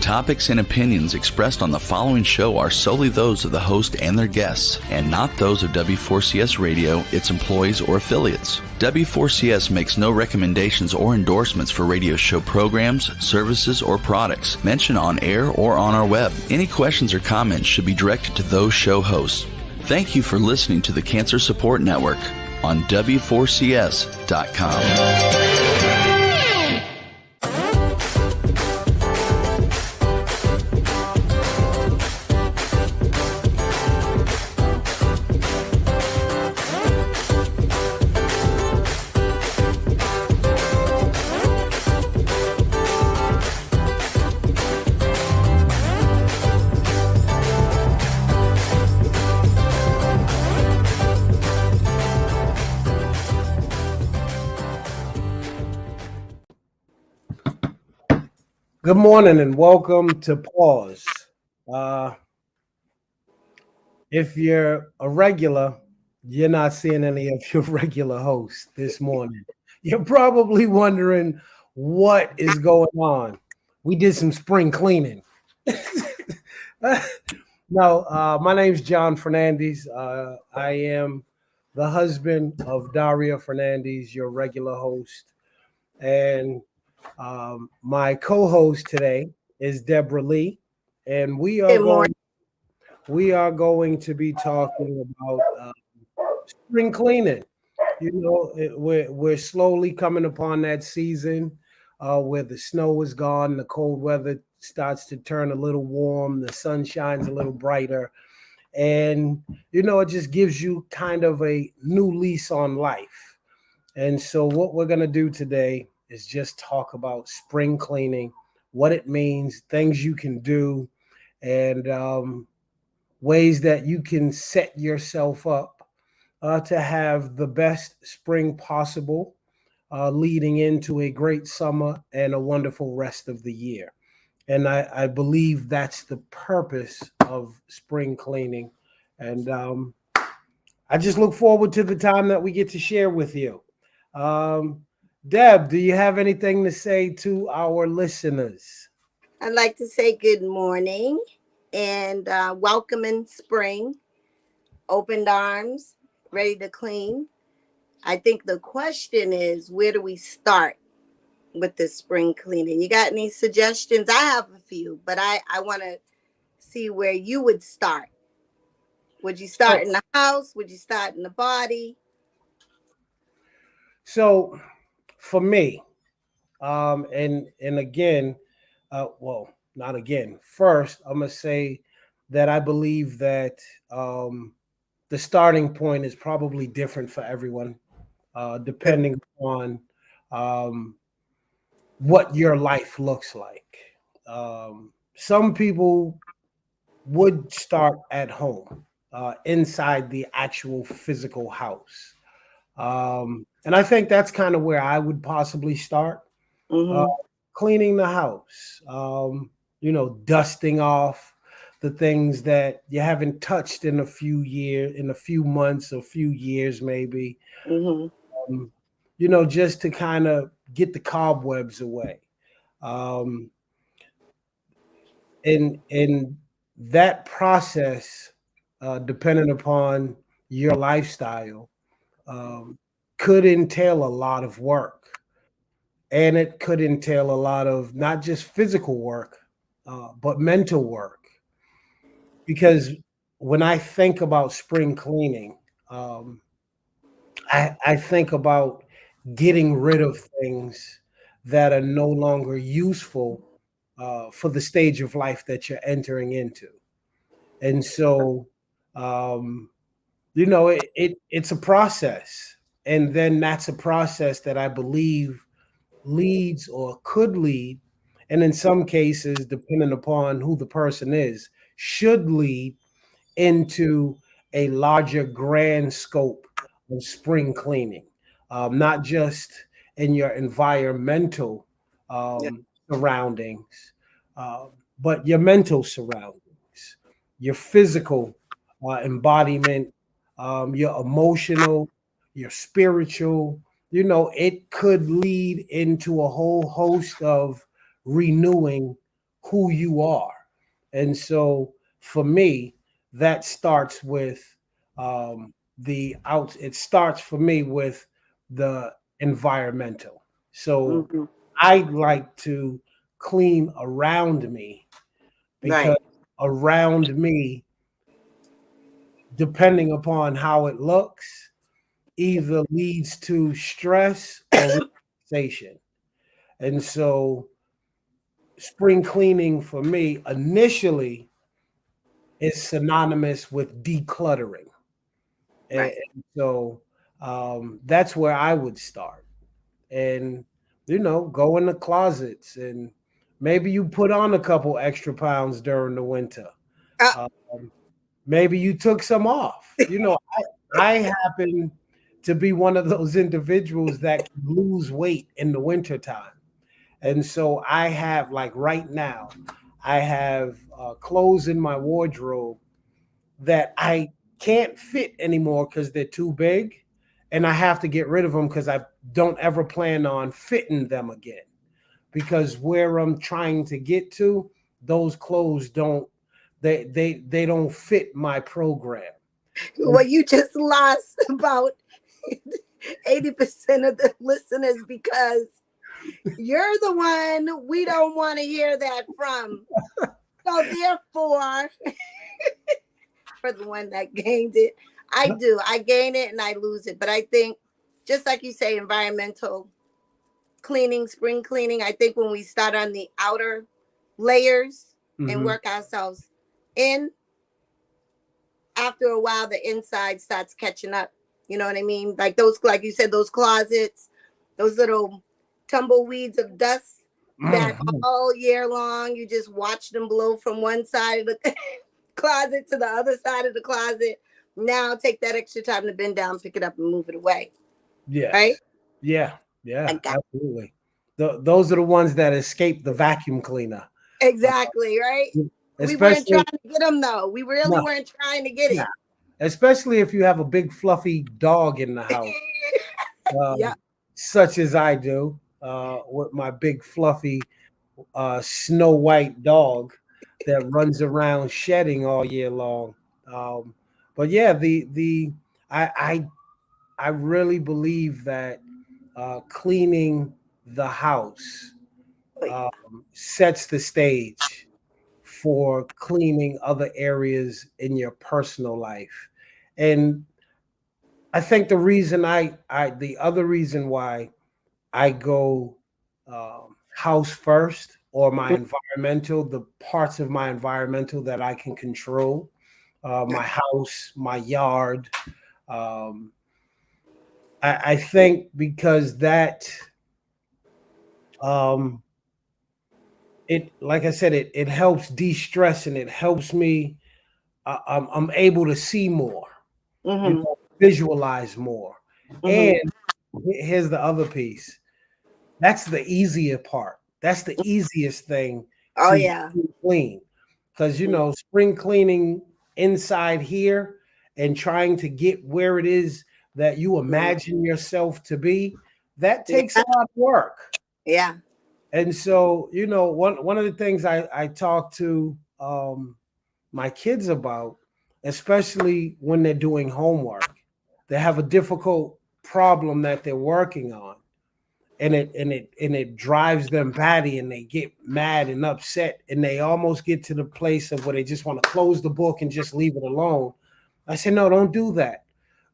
topics and opinions expressed on the following show are solely those of the host and their guests, and not those of W4CS Radio, its employees, or affiliates. W4CS makes no recommendations or endorsements for radio show programs, services, or products mentioned on air or on our web. Any questions or comments should be directed to those show hosts. Thank you for listening to the Cancer Support Network on W4CS.com. Good morning and welcome to Pause. If you're a regular, you're not seeing any of your regular hosts this morning. You're probably wondering what is going on. We did some spring cleaning. No, my name's John Fernandez. I am the husband of Daria Fernandez, your regular host. And my co-host today is Deborah Lee, and we are going to be talking about spring cleaning. You know, we're slowly coming upon that season where the snow is gone, the cold weather starts to turn a little warm, the sun shines a little brighter, and you know, it just gives you kind of a new lease on life. And so what we're going to do today is just talk about spring cleaning, what it means, things you can do, and ways that you can set yourself up to have the best spring possible, leading into a great summer and a wonderful rest of the year. And I believe that's the purpose of spring cleaning. And I just look forward to the time that we get to share with you. Deb, do you have anything to say to our listeners? I'd like to say good morning and welcome in spring. Opened arms, ready to clean. I think the question is, where do we start with this spring cleaning? You got any suggestions? I have a few, but I want to see where you would start. Would you start in the house? Would you start in the body? So for me, and again, well, not again. First, I'm gonna say that I believe that the starting point is probably different for everyone, depending on what your life looks like. Some people would start at home, inside the actual physical house. And I think that's kind of where I would possibly start. Cleaning the house, you know, dusting off the things that you haven't touched in a few years, in a few months, a few years, maybe, you know, just to kind of get the cobwebs away. And that process, depending upon your lifestyle, could entail a lot of work, and it could entail a lot of not just physical work, but mental work. Because when I think about spring cleaning, I think about getting rid of things that are no longer useful for the stage of life that you're entering into. And so, you know, it's a process. And then that's a process that I believe leads or could lead, and in some cases, depending upon who the person is, should lead into a larger grand scope of spring cleaning, not just in your environmental surroundings, but your mental surroundings, your physical embodiment, your emotional, your spiritual. You know, it could lead into a whole host of renewing who you are. And so for me, that starts with it starts for me with the environmental. So Mm-hmm. I like to clean around me, because Right. around me, depending upon how it looks, either leads to stress or relaxation. And so spring cleaning for me initially is synonymous with decluttering. And Right. so that's where I would start. And, go in the closets, and maybe you put on a couple extra pounds during the winter. Uh, Um, Maybe you took some off. I happen to be one of those individuals that can lose weight in the wintertime. And so I have, like right now, I have clothes in my wardrobe that I can't fit anymore because they're too big. And I have to get rid of them because I don't ever plan on fitting them again. Because where I'm trying to get to, those clothes they don't fit my program. well, you just lost about 80% of the listeners because you're the one we don't want to hear that from. So therefore, for the one that gained it, I do. I gain it and I lose it. But I think, just like you say, environmental cleaning, spring cleaning, I think when we start on the outer layers and Mhm. work ourselves in, after a while, the inside starts catching up. You know what I mean? Like those, like you said, those closets, those little tumbleweeds of dust that Mhm. all year long you just watch them blow from one side of the closet to the other side of the closet. Now take that extra time to bend down, pick it up, and move it away. Right? Yes. Yeah. I Yeah. got Absolutely. Those are the ones that escape the vacuum cleaner. Uh, exactly right. We weren't trying especially to get them though. We really no, weren't trying to get no. it. Especially if you have a big fluffy dog in the house, Yeah. such as I do, with my big fluffy Snow White dog that runs around shedding all year long. Um, but yeah, the I I I really believe that cleaning the house sets the stage for cleaning other areas in your personal life. And I think the other reason why I go house first, or my environmental, the parts of my environmental that I can control, my house, my yard. Um, I think because that um, it, like I said, it helps de-stress, and it helps me. I'm able to see more, Mm-hmm. visualize more. Mm-hmm. And here's the other piece. That's the easier part. That's the easiest thing Oh to yeah. clean. Because, spring cleaning inside here and trying to get where it is that you imagine yourself to be, that takes a Yeah. lot of work. Yeah. And so, one of the things I talk to my kids about, especially when they're doing homework, they have a difficult problem that they're working on, and it drives them batty, and they get mad and upset, and they almost get to the place of where they just want to close the book and just leave it alone. I said, no, don't do that.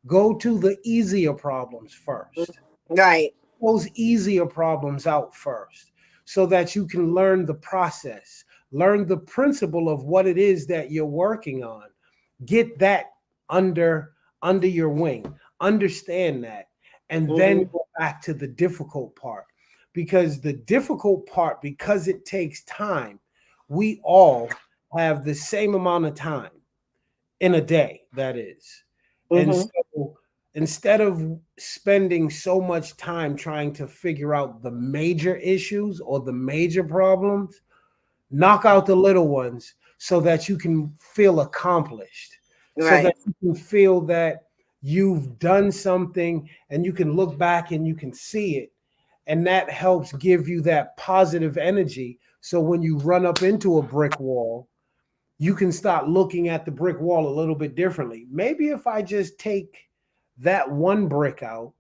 Go to the easier problems first. Right. Those easier problems out first, so that you can learn the process, learn the principle of what it is that you're working on. Get that under under your wing. Understand that, and then Mm-hmm. go back to the difficult part. Because the difficult part, because it takes time, we all have the same amount of time in a day, that is. And Mm-hmm. so instead of spending so much time trying to figure out the major issues or the major problems, knock out the little ones so that you can feel accomplished, so Right. that you can feel that you've done something, and you can look back and you can see it. And that helps give you that positive energy, So when you run up into a brick wall, you can start looking at the brick wall a little bit differently. Maybe if I just take that one brick out,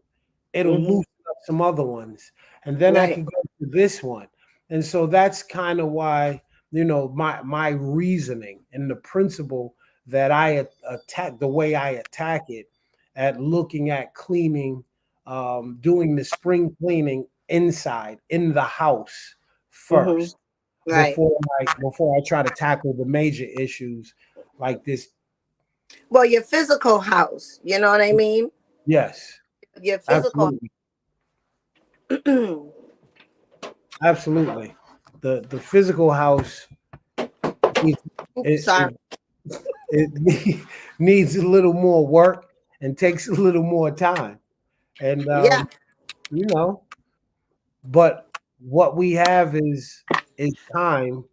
it'll Mm-hmm. loosen up some other ones, and then I Right. can go to this one. And so that's kind of why, my reasoning and the principle that I attack, the way I attack it, at looking at cleaning, doing the spring cleaning inside in the house Mm-hmm. first, Right. before I try to tackle the major issues like this. Well, your physical house, you know what I mean? Yes, Your physical. absolutely. Absolutely. The physical house needs Oops, it, sorry. it, it needs a little more work and takes a little more time. And Yeah. you know, but what we have is time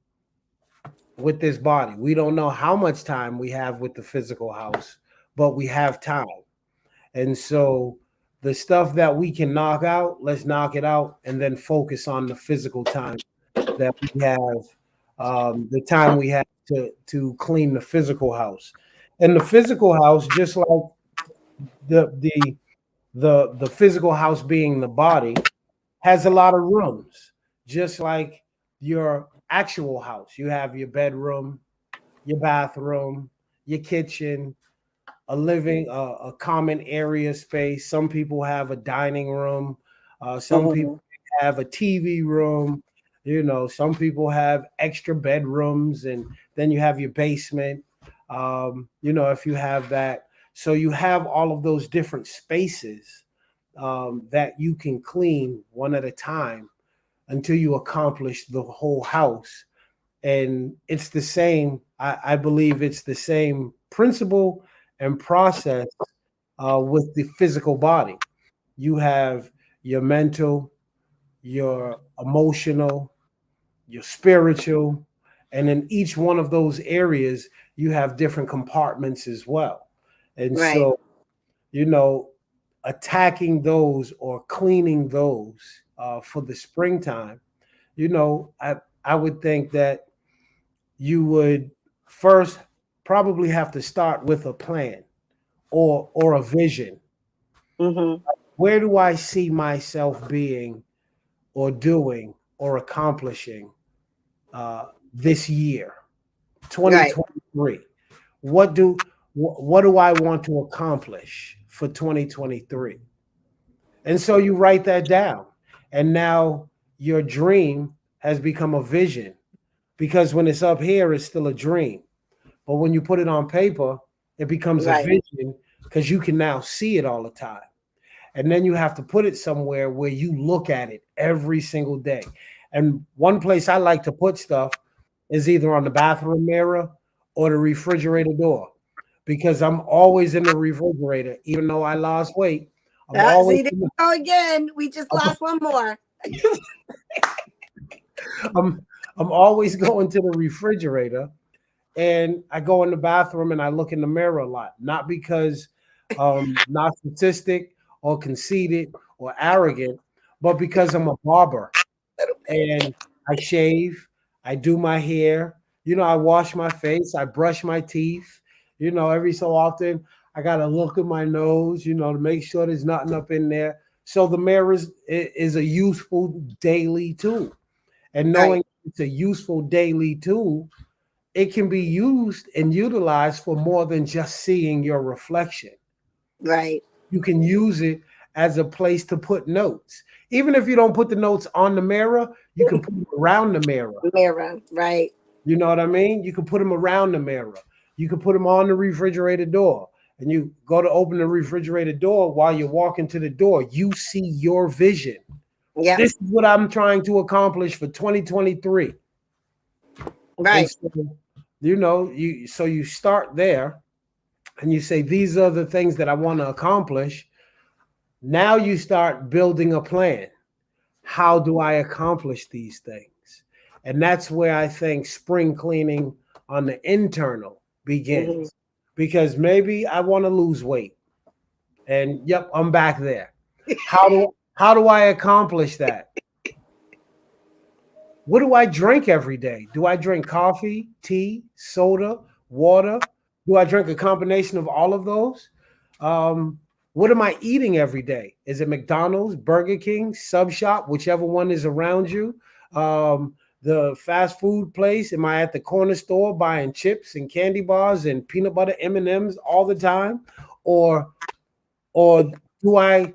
with this body. We don't know how much time we have with the physical house, but we have time. And so the stuff that we can knock out, let's knock it out and then focus on the physical time that we have, the time we have to clean the physical house. And the physical house, just like the the the physical house being the body, has a lot of rooms, just like your actual house. You have your bedroom, your bathroom, your kitchen, a common area space. Some people have a dining room. Some people Mm-hmm. have a TV room. Some people have extra bedrooms, and then you have your basement. If you have that, so you have all of those different spaces, that you can clean one at a time until you accomplish the whole house. And it's the same. I believe it's the same principle and process, with the physical body. You have your mental, your emotional, your spiritual, and in each one of those areas, you have different compartments as well. And Right. so, you know, attacking those or cleaning those, for the springtime, I would think that you would first probably have to start with a plan or a vision. Mm-hmm. Where do I see myself being or doing or accomplishing, this year, Right. 2023? What do I want to accomplish for 2023? And so you write that down. And now your dream has become a vision, because when it's up here, it's still a dream. But when you put it on paper, it becomes a Right. vision, because you can now see it all the time. And then you have to put it somewhere where you look at it every single day. And one place I like to put stuff is either on the bathroom mirror or the refrigerator door, because I'm always in the refrigerator. Even though I lost weight, I'm always See, there in you go again. We just lost one more. I'm, I'm always going to the refrigerator, and I go in the bathroom and I look in the mirror a lot, not because narcissistic or conceited or arrogant, but because I'm a barber and I shave, I do my hair, I wash my face, I brush my teeth, every so often I gotta look at my nose, to make sure there's nothing up in there. So the mirror is a useful daily tool. And Right. knowing it's a useful daily tool, it can be used and utilized for more than just seeing your reflection. Right. You can use it as a place to put notes. Even if you don't put the notes on the mirror, you can put them around the mirror. Mirror. Right. You know what I mean? You can put them around the mirror. You can put them on the refrigerator door. And you go to open the refrigerator door, while you're walking to the door, you see your vision. Yep. This is what I'm trying to accomplish for 2023. And Right. so, you start there and you say, these are the things that I want to accomplish. Now you start building a plan. How do I accomplish these things? And that's where I think spring cleaning on the internal Mm-hmm. begins, because maybe I want to lose weight, and yep, I'm back there. How do I accomplish that? What do I drink every day? Do I drink coffee, tea, soda, water? Do I drink a combination of all of those? What am I eating every day? Is it McDonald's, Burger King, Sub Shop, whichever one is around you? The fast food place? Am I at the corner store buying chips and candy bars and peanut butter M&Ms all the time, or or do I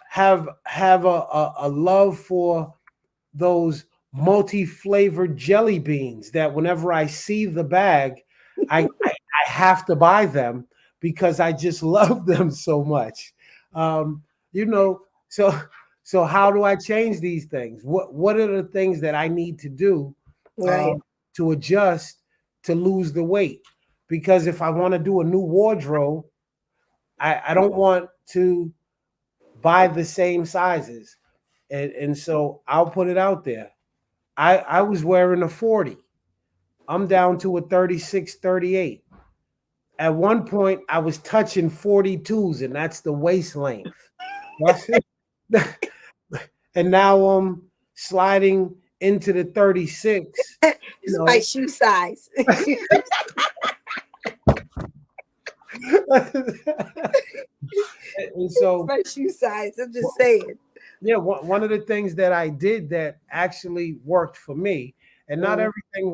have a love for those multi-flavored jelly beans that whenever I see the bag, I have to buy them because I just love them so much. Um, you know, so so how do I change these things? What are the things that I need to do Right. to adjust to lose the weight? Because if I want to do a new wardrobe, I don't want to buy the same sizes. And so I'll put it out there. I was wearing a 40. I'm down to a 36, 38. At one point, I was touching 42s, and that's the waist length. That's it. And now I'm sliding into the 36. It's my shoe size. And so, It's my shoe size. I'm just saying. yeah, one of the things that I did that actually worked for me, and not everything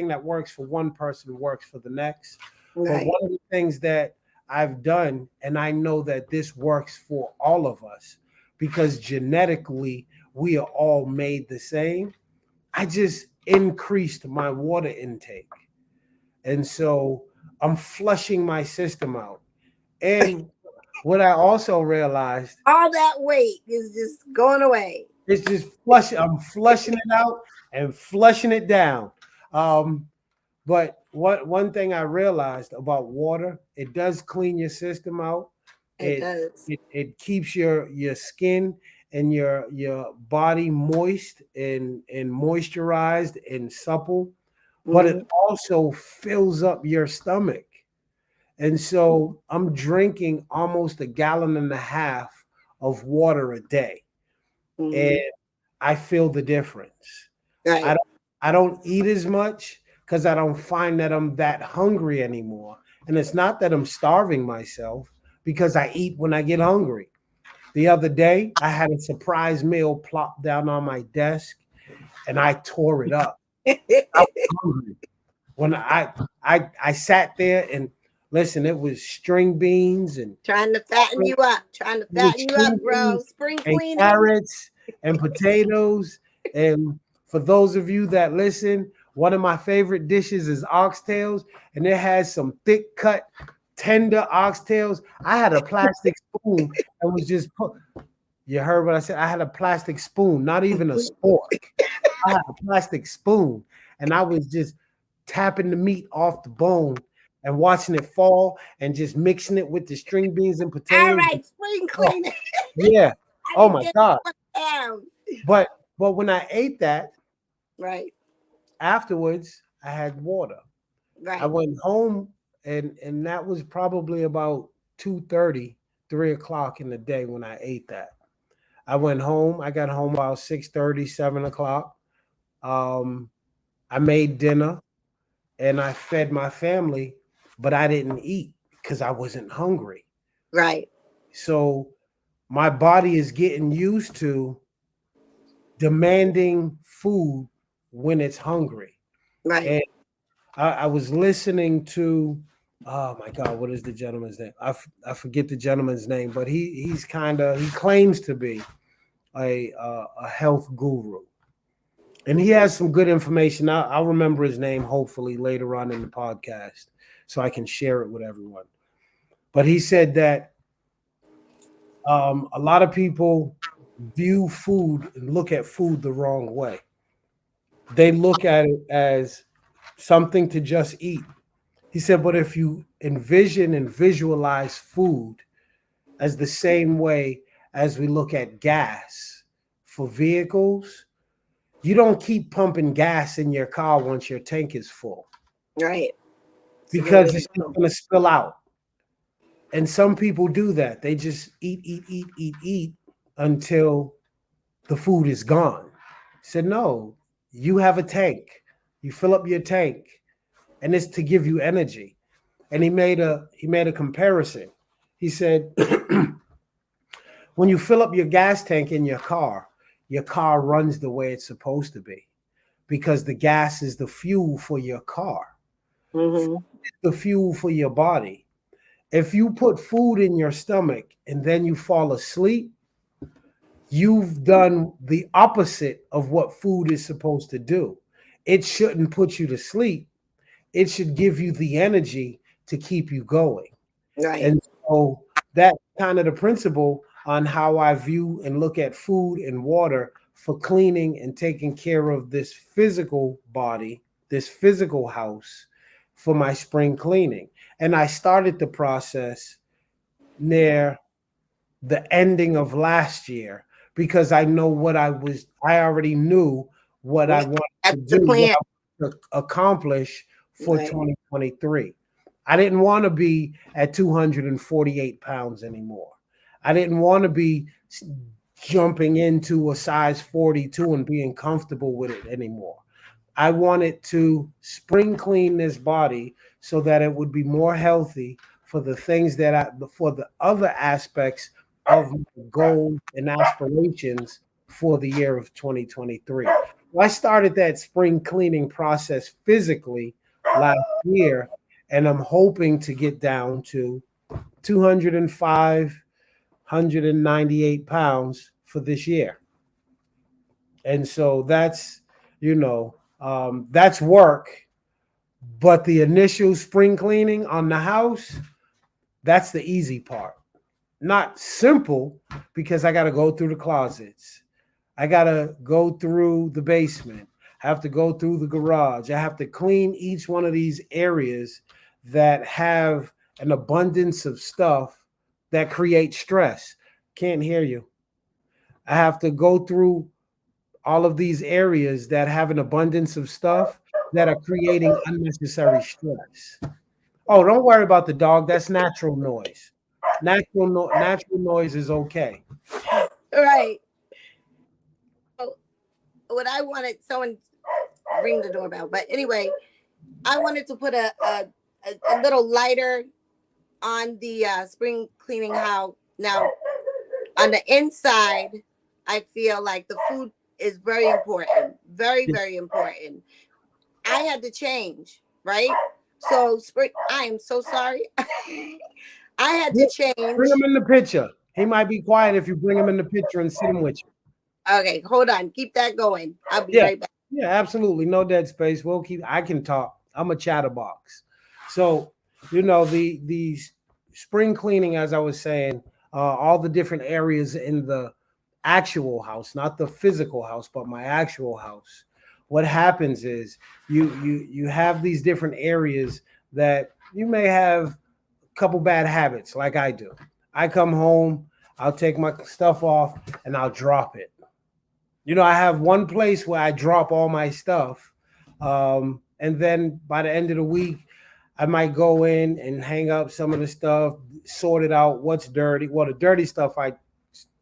that works for one person works for the next. But Right. one of the things that I've done, and I know that this works for all of us, because genetically we are all made the same. I just increased my water intake. And so I'm flushing my system out. And what I also realized All that weight is just going away. is just flushing. I'm flushing it out and flushing it down. But one thing I realized about water, it does clean your system out. It It does. it keeps your skin and your body moist and moisturized and supple, but it Mhm. also fills up your stomach. And so I'm drinking almost a gallon and a half of water a day, and Mhm. I feel the difference. I Right. don't I don't eat as much because I don't find that I'm that hungry anymore. And it's not that I'm starving myself because I eat when I get hungry. The other day, I had a surprise meal plop down on my desk and I tore it up. I was hungry. When I sat there and listen, it was string beans and Trying to fatten you up. Trying to it was fatten you string up, bro. beans Spring and cleaning. carrots and potatoes. And for those of you that listen, one of my favorite dishes is oxtails, and it has some thick cut, tender oxtails. I had a plastic spoon and was just put. You heard what I said? I had a plastic spoon, not even a spork. I had a plastic spoon, and I was just tapping the meat off the bone and watching it fall and just mixing it with the string beans and All potatoes. right, spring Oh, cleaning. yeah. I Oh didn't my get God. 1 pound. But when I ate that Right. afterwards, I had water. I Right. went home and that was probably about 2:30, 3 o'clock in the day when I ate that. I went home. I got home about 6:30, 7 o'clock. Um, I made dinner and I fed my family, but I didn't eat because I wasn't hungry. Right. So my body is getting used to demanding food when it's hungry. Right. And I was listening to, oh my God, what is the gentleman's name? I forget the gentleman's name, but he claims to be a health guru, and he has some good information. I'll remember his name hopefully later on in the podcast, so I can share it with everyone. But he said that a lot of people view food and look at food the wrong way. They look at it as something to just eat. He said, but if you envision and visualize food as the same way as we look at gas for vehicles, you don't keep pumping gas in your car once your tank is full Right. It's a good way because to it's just go. going to spill out. And some people do that. They just eat until the food is gone. said, no, you have a tank. You fill up your tank, and it's to give you energy. And he made a comparison. He said, when you fill up your gas tank in your car runs the way it's supposed to be because the gas is the fuel for your car, Mm-hmm. the fuel for your body. If you put food in your stomach and then you fall asleep, you've done the opposite of what food is supposed to do. It shouldn't put you to sleep. It should give you the energy to keep you going. Right. And so that's kind of the principle on how I view and look at food and water for cleaning and taking care of this physical body, this physical house for my spring cleaning. And I started the process near the ending of last year because I already knew what I Right. wanted to That's the do, what plan. I wanted to accomplish for Right. 2023. I didn't want to be at 248 pounds anymore. I didn't want to be jumping into a size 42 and being comfortable with it anymore. I wanted to spring clean this body so that it would be more healthy for the things for the other aspects of my goals and aspirations for the year of 2023. I started that spring cleaning process physically last year, and I'm hoping to get down to 205, 198 pounds for this year. And so that's work. But the initial spring cleaning on the house, that's the easy part. Not simple because I got to go through the closets. I got to go through the basement. I have to go through the garage. I have to clean each one of these areas that have an abundance of stuff that create stress. Can't hear you. I have to go through all of these areas that have an abundance of stuff that are creating unnecessary stress. Oh, don't worry about the dog. That's natural noise. Natural noise is okay. Right. So what I wanted, someone ring the doorbell. But anyway, I wanted to put a little lighter on the spring cleaning house. Now, on the inside, I feel like the food is very important. Very, Yeah. very important. I had to change, right? So spring, I am so sorry. I had to Bring change. him in the picture. He might be quiet if you bring him in the picture and sit him with you. Okay, hold on. Keep that going. I'll be Yeah, right back. yeah, absolutely. No dead space. We'll keep. I can talk. I'm a chatterbox. So the spring cleaning, as I was saying, all the different areas in the actual house, not the physical house, but my actual house. What happens is you have these different areas that you may have a couple bad habits, like I do. I come home, I'll take my stuff off, and I'll drop it. I have one place where I drop all my stuff. And then by the end of the week, I might go in and hang up some of the stuff, sort it out, what's dirty. Well, the dirty stuff I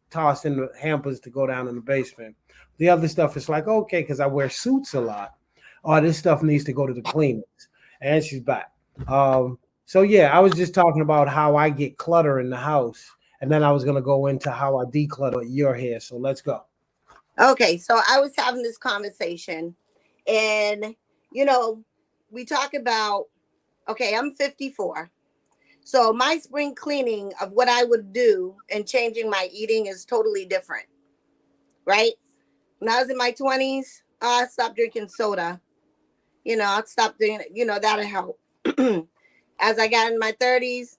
toss in the hampers to go down in the basement. The other stuff is like, okay, because I wear suits a lot. Oh, this stuff needs to go to the cleaners. And she's back. So, yeah, I was just talking about how I get clutter in the house. And then I was going to go into how I declutter your hair. So let's go. Okay, so I was having this conversation, and you know, we talk about, okay, I'm 54. So my spring cleaning of what I would do and changing my eating is totally different, right? When I was in my 20s, I stopped drinking soda. I stopped doing it, that'll help. As I got in my 30s,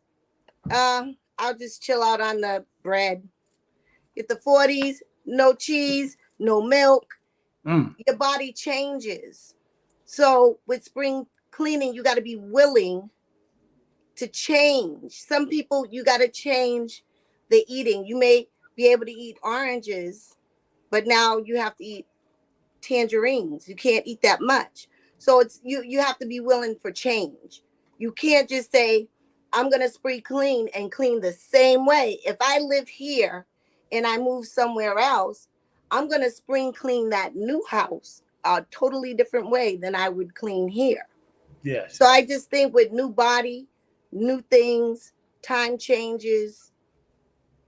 I'll just chill out on the bread. Get the 40s, no cheese, no milk. Mm. Your body changes. So with spring cleaning, you got to be willing to change. Some people, you got to change the eating. You may be able to eat oranges, but now you have to eat tangerines. You can't eat that much. So it's you have to be willing for change. You can't just say, I'm gonna spray clean and clean the same way. If I live here and I move somewhere else, I'm going to spring clean that new house a totally different way than I would clean here. Yes. So I just think with new body, new things, time changes,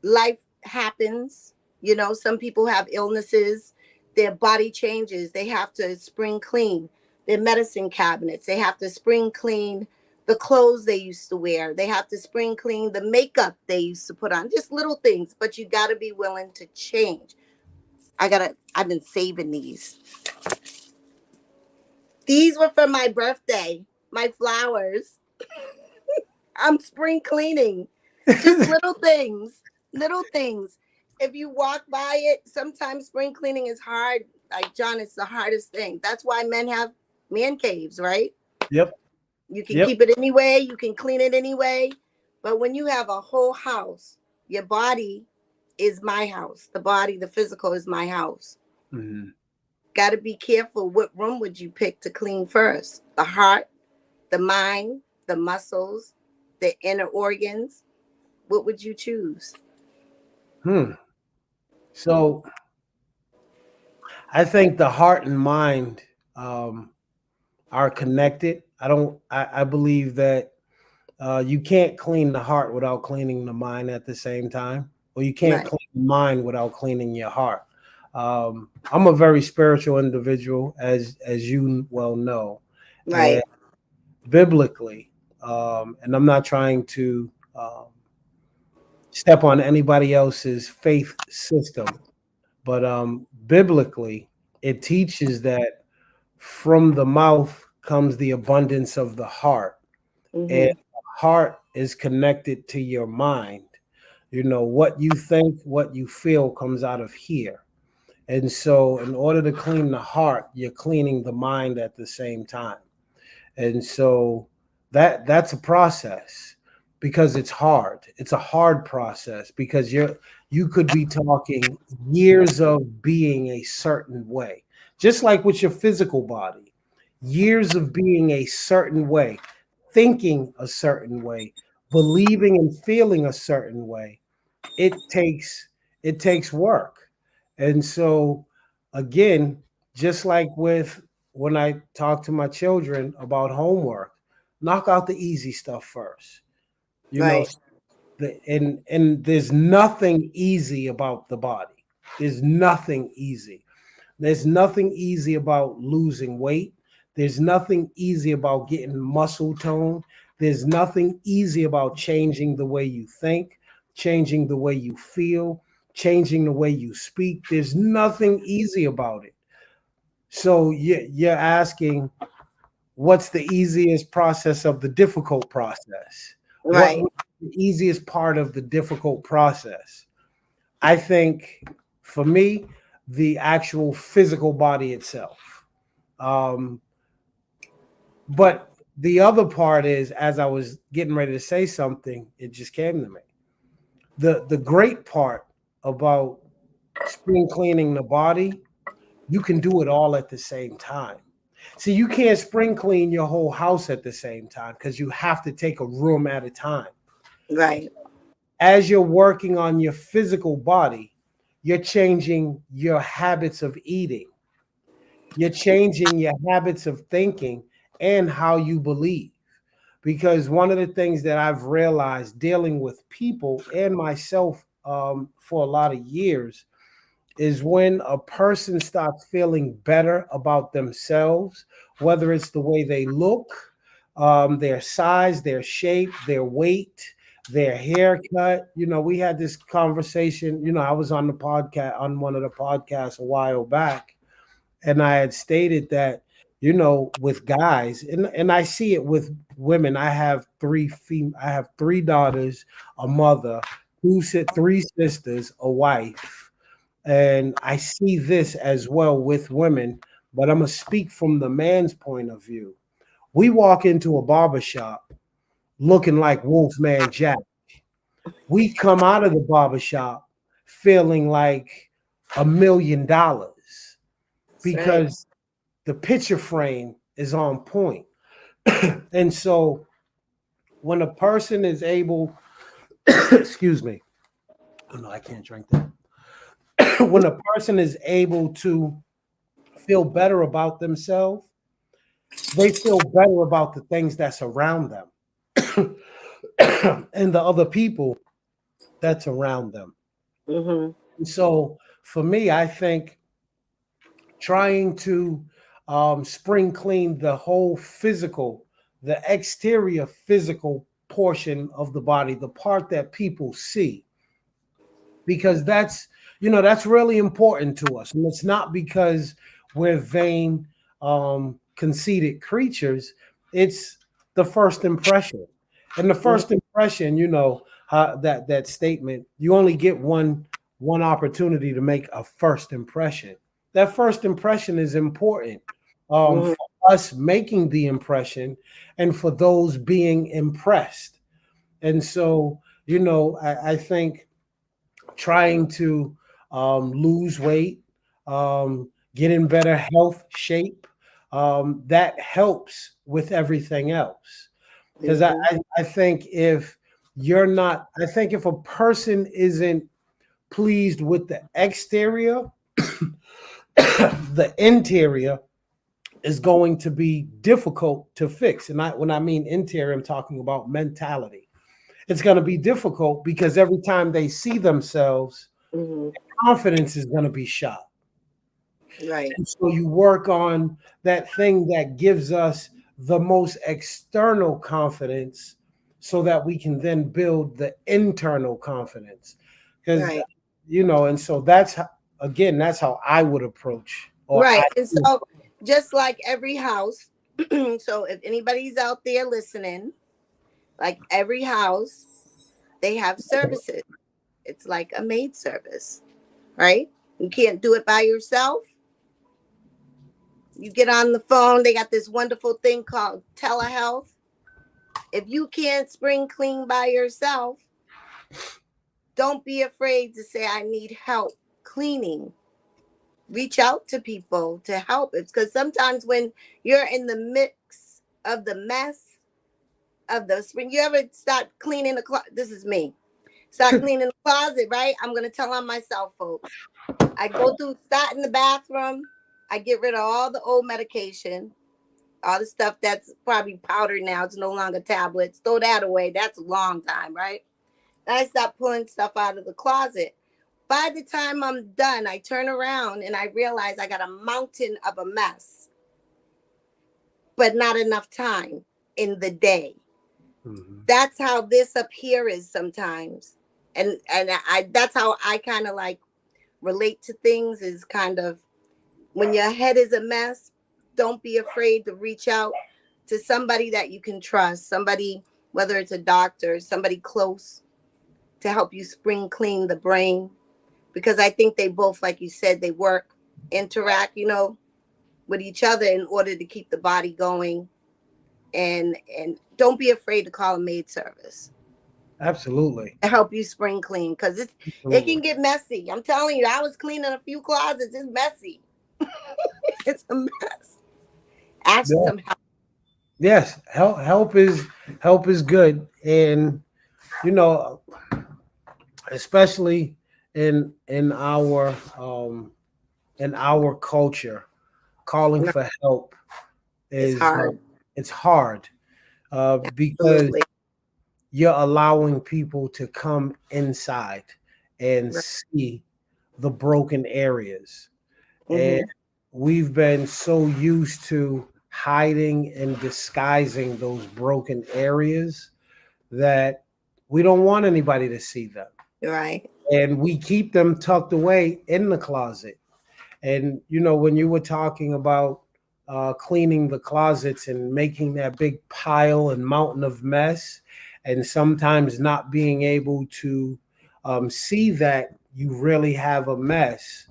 life happens. You know, some people have illnesses, their body changes. They have to spring clean their medicine cabinets. They have to spring clean the clothes they used to wear. They have to spring clean the makeup they used to put on. Just little things, but you got to be willing to change. I've been saving these. These were for my birthday, my flowers. I'm spring cleaning. Just little things, little things. If you walk by it, sometimes spring cleaning is hard. Like John, it's the hardest thing. That's why men have man caves, right? Yep. You can keep it anyway. You can clean it anyway. But when you have a whole house, your body is my house. The body, the physical is my house. Mm-hmm. Got to be careful. What room would you pick to clean first? The heart, the mind, the muscles, the inner organs. What would you choose? So I think the heart and mind are connected. I believe that you can't clean the heart without cleaning the mind at the same time, or you can't Right. clean the mind without cleaning your heart. I'm a very spiritual individual, as you well know, Right. and biblically, and I'm not trying to step on anybody else's faith system, but biblically, it teaches that from the mouth comes the abundance of the heart, and Mm-hmm. the heart is connected to your mind. You know, what you think, what you feel comes out of here. And so, in order to clean the heart, you're cleaning the mind at the same time. And so that's a process, because it's hard. It's a hard process, because you could be talking years of being a certain way, just like with your physical body, years of being a certain way, thinking a certain way, believing and feeling a certain way. It takes work. And so, again, just like with when I talk to my children about homework, knock out the easy stuff first. You know, Right. and there's nothing easy about the body. There's nothing easy. There's nothing easy about losing weight. There's nothing easy about getting muscle tone. There's nothing easy about changing the way you think, changing the way you feel, changing the way you speak. There's nothing easy about it. So you're asking, what's the easiest process of the difficult process? What Right. was the easiest part of the difficult process? I think for me, the actual physical body itself. Um, but the other part is, as I was getting ready to say something, it just came to me. The great part about spring cleaning the body, you can do it all at the same time. See, you can't spring clean your whole house at the same time, because you have to take a room at a time. Right. As you're working on your physical body, you're changing your habits of eating. You're changing your habits of thinking and how you believe. Because one of the things that I've realized dealing with people and myself for a lot of years is when a person starts feeling better about themselves, whether it's the way they look, their size, their shape, their weight, their haircut. You know, we had this conversation. You know, I was on the podcast, on one of the podcasts a while back, and I had stated that, you know, with guys, and I see it with women. I have three daughters, a mother, three sisters, a wife, and I see this as well with women. But I'm gonna speak from the man's point of view. We walk into a barber shop looking like Wolfman Jack. We come out of the barber shop feeling like $1 million, That's right. because the picture frame is on point. And so when a person is able, excuse me, oh no, I can't drink that. when a person is able to feel better about themselves, they feel better about the things that's around them and the other people that's around them. Mm-hmm. And so for me, I think trying to spring clean the whole physical, the exterior physical portion of the body, the part that people see, because that's really important to us. And it's not because we're vain, conceited creatures. It's the first impression. And the first impression, that statement, you only get one opportunity to make a first impression. That first impression is important, Mm-hmm. for us making the impression and for those being impressed. And so, I think trying to lose weight, get in better health shape, that helps with everything else. Because Mm-hmm. I think I think if a person isn't pleased with the exterior, the interior is going to be difficult to fix. And when I mean interior, I'm talking about mentality. It's going to be difficult because every time they see themselves, Mm-hmm. confidence is going to be shot. Right. And so you work on that thing that gives us the most external confidence so that we can then build the internal confidence. Because, Right. and so that's how I would approach, or Right. I And so just like every house, so if anybody's out there listening, like every house, they have services. It's like a maid service, right? You can't do it by yourself. You get on the phone, they got this wonderful thing called telehealth. If you can't spring clean by yourself, don't be afraid to say, I need help cleaning. Reach out to people to help. It's because sometimes when you're in the mix of the mess of the spring, you ever start cleaning the closet? This is me. Start cleaning the closet, right? I'm going to tell on myself, folks. I go through, start in the bathroom. I get rid of all the old medication, all the stuff that's probably powdered now. It's no longer tablets. Throw that away. That's a long time, right? And I stop pulling stuff out of the closet. By the time I'm done, I turn around and I realize I got a mountain of a mess, but not enough time in the day. Mhm. That's how this up here is sometimes. And I that's how I kind of like relate to things, is kind of when your head is a mess, don't be afraid to reach out to somebody that you can trust, somebody, whether it's a doctor, somebody close, to help you spring clean the brain. Because I think they both, like you said, they work, interact, with each other in order to keep the body going. And don't be afraid to call a maid service Absolutely. to help you spring clean, because it Absolutely. can get messy. I'm telling you, I was cleaning a few closets. It's messy. It's a mess. Ask for Yeah. some help. Yes, help is good, and you know, especially in our culture, calling No, for help it's is hard. it's hard, because Absolutely. you're allowing people to come inside and Right. see the broken areas. And Mm-hmm. we've been so used to hiding and disguising those broken areas that we don't want anybody to see them. Right. And we keep them tucked away in the closet. And, when you were talking about cleaning the closets and making that big pile and mountain of mess, and sometimes not being able to see that you really have a mess,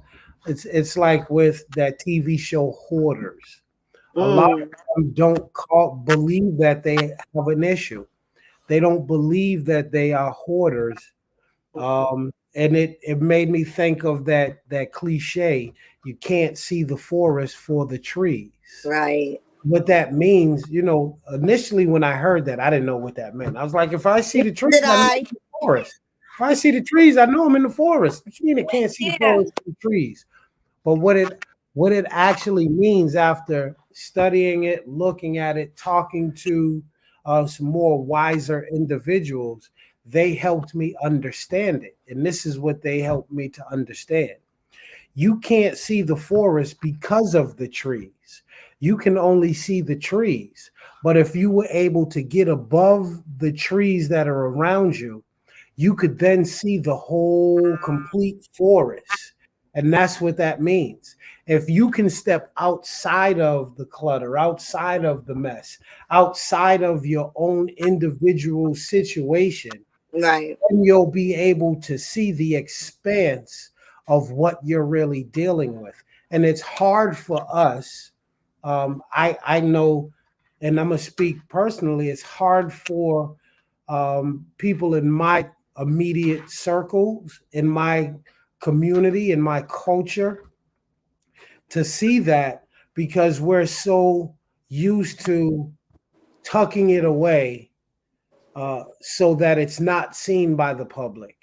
it's like with that TV show Hoarders. A lot Mm. of them don't believe that they have an issue. They don't believe that they are hoarders. And it made me think of that cliche, you can't see the forest for the trees. Right. What that means, initially when I heard that, I didn't know what that meant. I was like, if I see the trees, Did I know I? the forest. If I see the trees, I know I'm in the forest. What you mean I can't see the Yeah. forest and the trees? But what it actually means after studying it, looking at it, talking to some more wiser individuals, they helped me understand it. And this is what they helped me to understand. You can't see the forest because of the trees. You can only see the trees. But if you were able to get above the trees that are around you, you could then see the whole complete forest. And that's what that means. If you can step outside of the clutter, outside of the mess, outside of your own individual situation, Right. then you'll be able to see the expanse of what you're really dealing with. And it's hard for us. I know, and I'm gonna speak personally. It's hard for people in my immediate circles, in my community, in my culture, to see that because we're so used to tucking it away so that it's not seen by the public.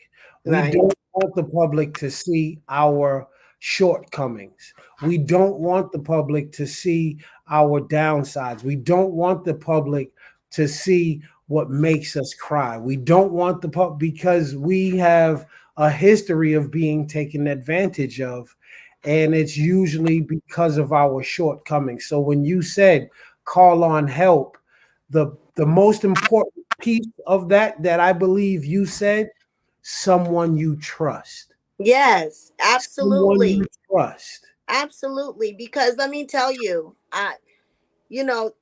We Right. don't want the public to see our shortcomings. We don't want the public to see our downsides. We don't want the public to see what makes us cry. We don't want the public because we have a history of being taken advantage of. And it's usually because of our shortcomings. So when you said call on help, the most important piece of that I believe you said, someone you trust. Yes, Someone you absolutely. trust. Absolutely. Because let me tell you, you know,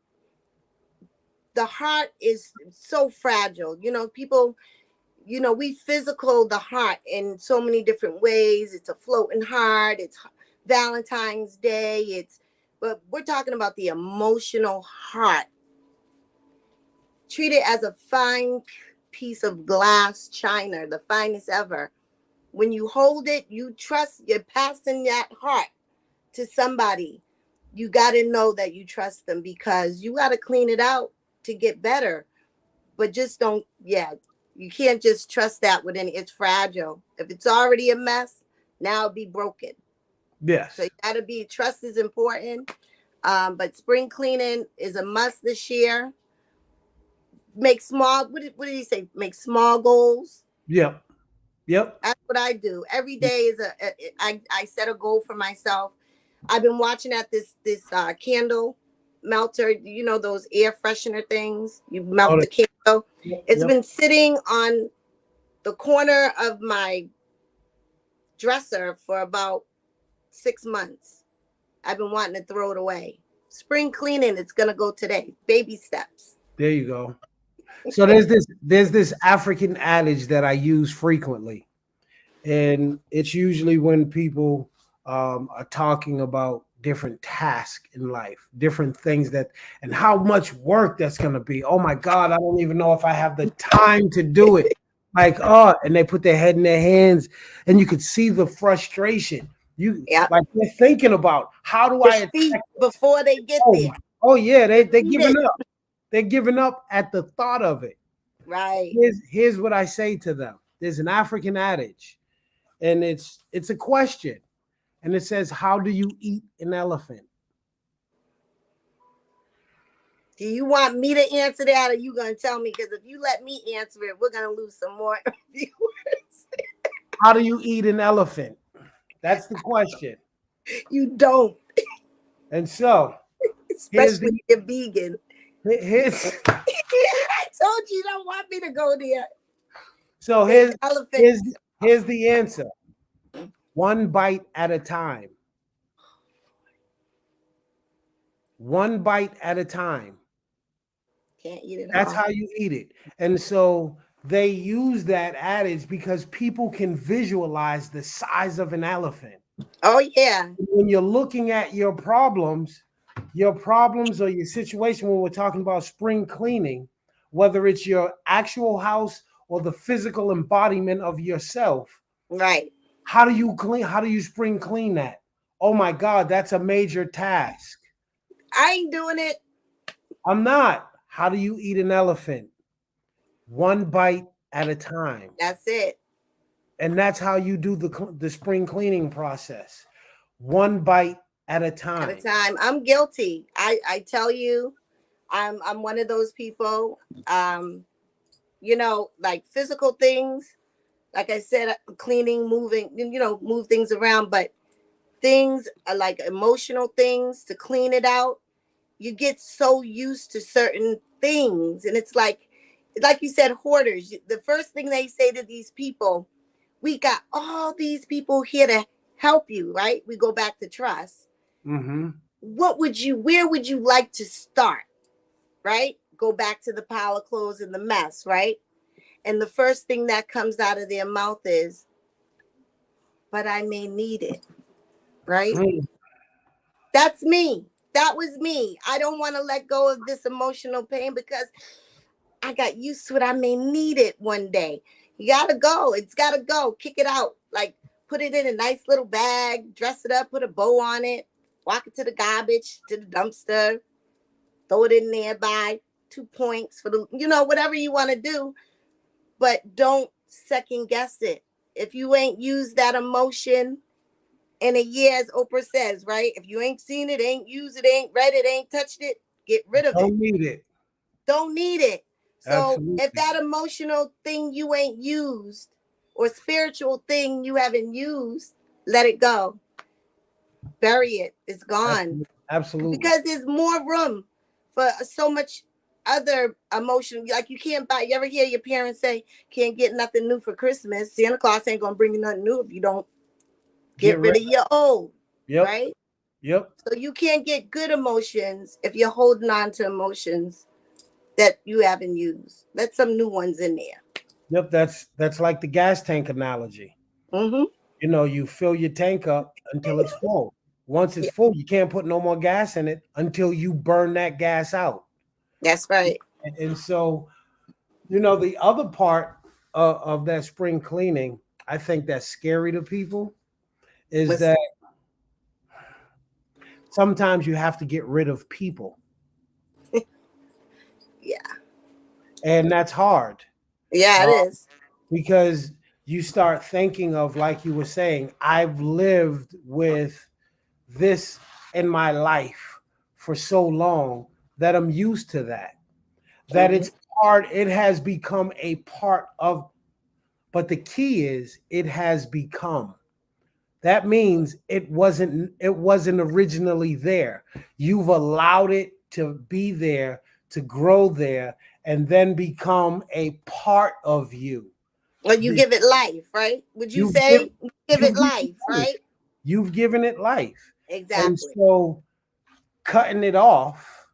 the heart is so fragile. People, we physical the heart in so many different ways. It's a floating heart. It's Valentine's Day. But we're talking about the emotional heart. Treat it as a fine piece of glass china, the finest ever. When you hold it, you trust, you're passing that heart to somebody. You got to know that you trust them because you got to clean it out to get better. But just don't, yeah, you can't just trust that with it's fragile. If it's already a mess, now it'll be broken. So Yes. you got to be, trust is important. But spring cleaning is a must this year. Make small, what did he say? Make small goals. Yep. Yep. That's what I do. Every day is I set a goal for myself. I've been watching at this candle melter, those air freshener things. You melt Oh, the candle. yep. It's Yep. been sitting on the corner of my dresser for about 6 months. I've been wanting to throw it away. Spring cleaning, it's gonna go today. Baby steps. There you go. So there's this African adage that I use frequently, and it's usually when people are talking about different tasks in life, different things that, and how much work that's going to be. Oh my God, I don't even know if I have the time to do it. Like, oh, and they put their head in their hands, and you could see the frustration. You Yep. like they're thinking about how do I Defeat attack this? before they get Oh, there. oh yeah, they're Eat giving it. up. They're giving up at the thought of it. Right. Here's what I say to them. There's an African adage, and it's a question, and it says, "How do you eat an elephant?" Do you want me to answer that, or you gonna tell me? Because if you let me answer it, we're gonna lose some more viewers. How do you eat an elephant? That's the question. You don't, And so here's especially the if you're vegan. here's I told you don't want me to go there. so Say here's here's elephants. here's the answer. One bite at a time. One bite at a time. Can't eat it That's all. how you eat it. And so they use that adage because people can visualize the size of an elephant. Oh yeah. When you're looking at your problems or your situation, when we're talking about spring cleaning, whether it's your actual house or the physical embodiment of yourself, Right. how do you clean? How do you spring clean that? Oh my God, that's a major task. I ain't doing it. I'm not. How do you eat an elephant? One bite at a time. That's it. And that's how you do the spring cleaning process. One bite at a At a time. time. I'm guilty. I tell you, I'm one of those people. Like physical things. Like I said, cleaning, moving, move things around, but things are like emotional things to clean it out. You get so used to certain things, and it's like you said, hoarders. The first thing they say to these people, we got all these people here to help you, right? We go back to trust. Mm-hmm. Where would you like to start, right? Go back to the pile of clothes and the mess, right? And the first thing that comes out of their mouth is, but I may need it, right? Mm. That's me. That was me. I don't want to let go of this emotional pain because I got used to it. I may need it one day. You gotta go. It's gotta go. Kick it out. Like put it in a nice little bag, dress it up, put a bow on it, walk it to the garbage, to the dumpster, throw it in there by 2 points for the, whatever you want to do. But don't second guess it. If you ain't used that emotion in a year, as Oprah says, right? If you ain't seen it, ain't used it, ain't read it, ain't touched it, get rid of it. Don't need it. Don't need it. So if Absolutely. that emotional thing you ain't used or spiritual thing you haven't used, let it go. Bury it. It's gone. Absolutely. Because there's more room for so much other emotion. Like you can't buy, you ever hear your parents say, can't get nothing new for Christmas. Santa Claus ain't going to bring you nothing new if you don't get rid of your old. Yep. Right? Yep. So you can't get good emotions if you're holding on to emotions that you haven't used. Let some new ones in there. Yep. That's like the gas tank analogy. Mm-hmm. You fill your tank up until it's full. Once it's full, you can't put no more gas in it until you burn that gas out. That's right. And so, the other part of that spring cleaning, I think that's scary to people, is that sometimes you have to get rid of people. Yeah. And that's hard. Yeah, it is. Because you start thinking of, like you were saying, I've lived with this in my life for so long that I'm used to that. That it's hard. It has become a part of, but the key is it has become. That means it wasn't originally there. You've allowed it to be there, to grow there, and then become a part of you. Well, you give it life, right? Would you You've given, say give you've it given life, life. right? You've given it life. And Exactly. so cutting it off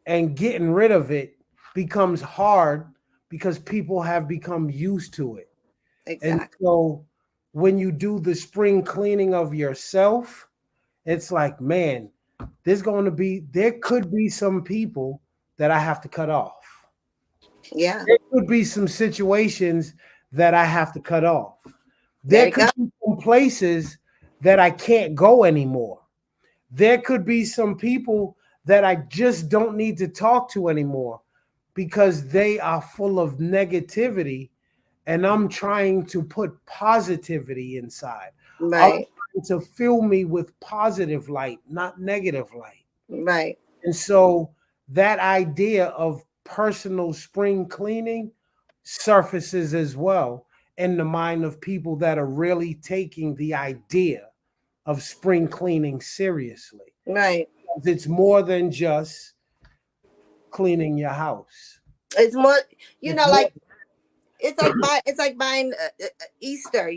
and getting rid of it becomes hard because people have become used to it. And Exactly. so when you do the spring cleaning of yourself, it's like, man, there could be some people that I have to cut off. Yeah. There could be some situations that I have to cut off. There There you could go. be some places that I can't go anymore. There could be some people that I just don't need to talk to anymore because they are full of negativity, and I'm trying to put positivity inside. I'm Right. trying to fill me with positive light, not negative light. Right. And so that idea of personal spring cleaning surfaces as well in the mind of people that are really taking the idea of spring cleaning seriously. Right. It's more than just cleaning your house. It's more, It's more. like it's like buying Easter.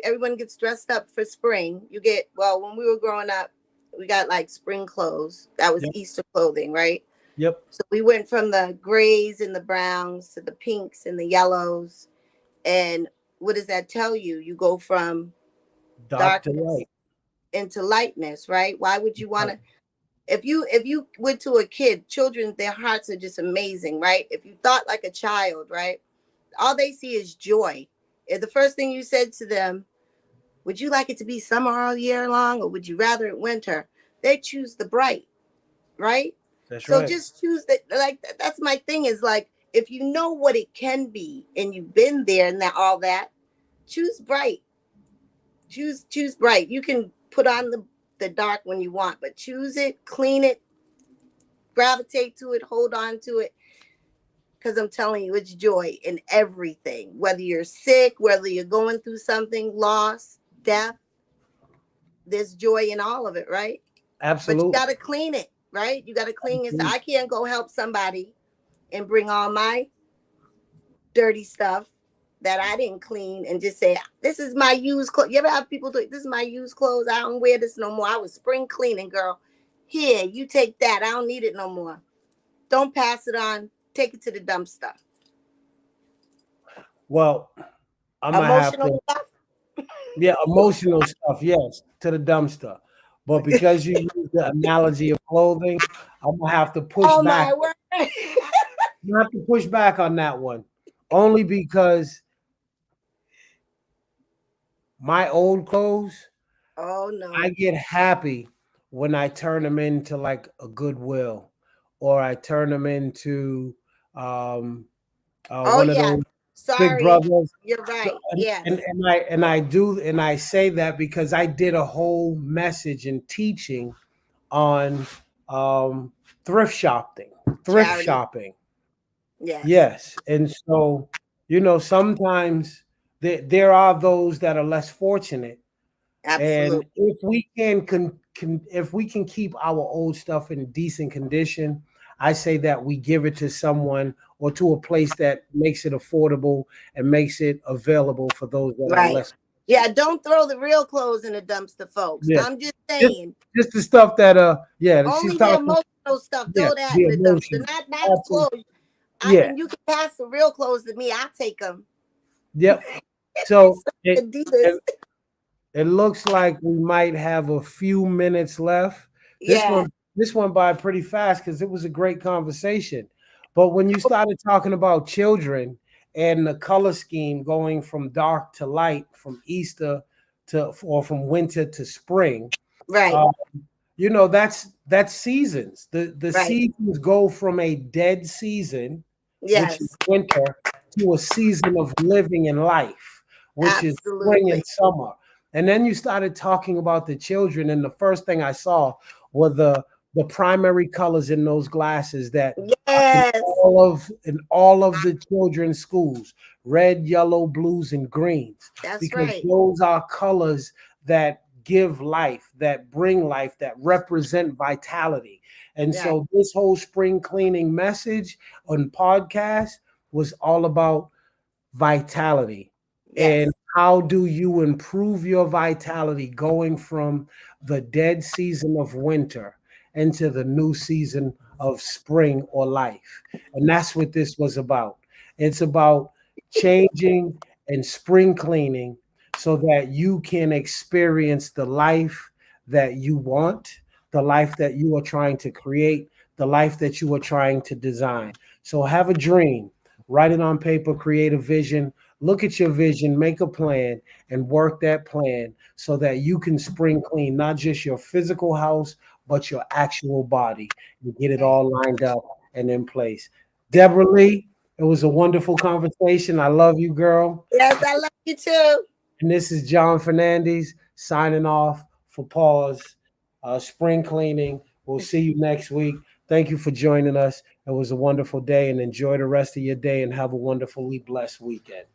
Everyone gets dressed up for spring. When we were growing up, we got like spring clothes. That was Yep. Easter clothing, right? Yep. So we went from the grays and the browns to the pinks and the yellows. And what does that tell you? You go from Dark to darkness light. into lightness, right? Why would you want to? If you went to a kid, children, their hearts are just amazing, right? If you thought like a child, right? All they see is joy. If the first thing you said to them, would you like it to be summer all year long, or would you rather it winter? They choose the bright, right? That's So right. just choose that. Like that's my thing is like if you know what it can be and you've been there and that all that, choose bright. Choose bright. You can put on the dark when you want, but choose it, clean it, gravitate to it, hold on to it. Because I'm telling you, it's joy in everything. Whether you're sick, whether you're going through something, loss, death, there's joy in all of it, right? Absolutely. But you got to clean it, right? You got to clean it. So I can't go help somebody and bring all my dirty stuff that I didn't clean and just say, this is my used clothes. You ever have people do, this is my used clothes. I don't wear this no more. I was spring cleaning, girl. Here, you take that. I don't need it no more. Don't pass it on. Take it to the dumpster. Well, I'm going to have to. Stuff? Yeah, emotional stuff, yes, to the dumpster. But because you use the analogy of clothing, I'm going to have to push back. My word. You have to push back on that one. Only because my old clothes, oh no, I get happy when I turn them into like a Goodwill, or I turn them into one of those Big Brothers. You're right. So, yes. And I say that because I did a whole message and teaching on thrift shopping. Yes. And so, sometimes there are those that are less fortunate. Absolutely. And if we can keep our old stuff in decent condition, I say that we give it to someone or to a place that makes it affordable and makes it available for those that are less. Yeah, don't throw the real clothes in the dumpster, folks. Yeah. I'm just saying. Just the stuff that only the emotional stuff. Throw that in the dumpster, not the clothes. You can pass the real clothes to me. I'll take them. Yep. So it looks like we might have a few minutes left. This went by pretty fast because it was a great conversation. But when you started talking about children and the color scheme going from dark to light, from Easter or from winter to spring, right? That's seasons. The seasons go from a dead season, which is winter, to a season of living in life, which is spring and summer. And then you started talking about the children, and the first thing I saw were the primary colors in those glasses that in all of the children's schools: red, yellow, blues, and greens. Because those are colors that give life, that bring life, that represent vitality. And so this whole spring cleaning message on podcast was all about vitality. And how do you improve your vitality going from the dead season of winter into the new season of spring or life? And that's what this was about. It's about changing and spring cleaning so that you can experience the life that you want, the life that you are trying to create, the life that you are trying to design. So have a dream, write it on paper, create a vision. Look at your vision, make a plan, and work that plan so that you can spring clean, not just your physical house, but your actual body, and get it all lined up and in place. Deborah Lee, it was a wonderful conversation. I love you, girl. Yes, I love you too. And this is John Fernandez signing off for Pause Spring Cleaning. We'll see you next week. Thank you for joining us. It was a wonderful day, and enjoy the rest of your day and have a wonderfully blessed weekend.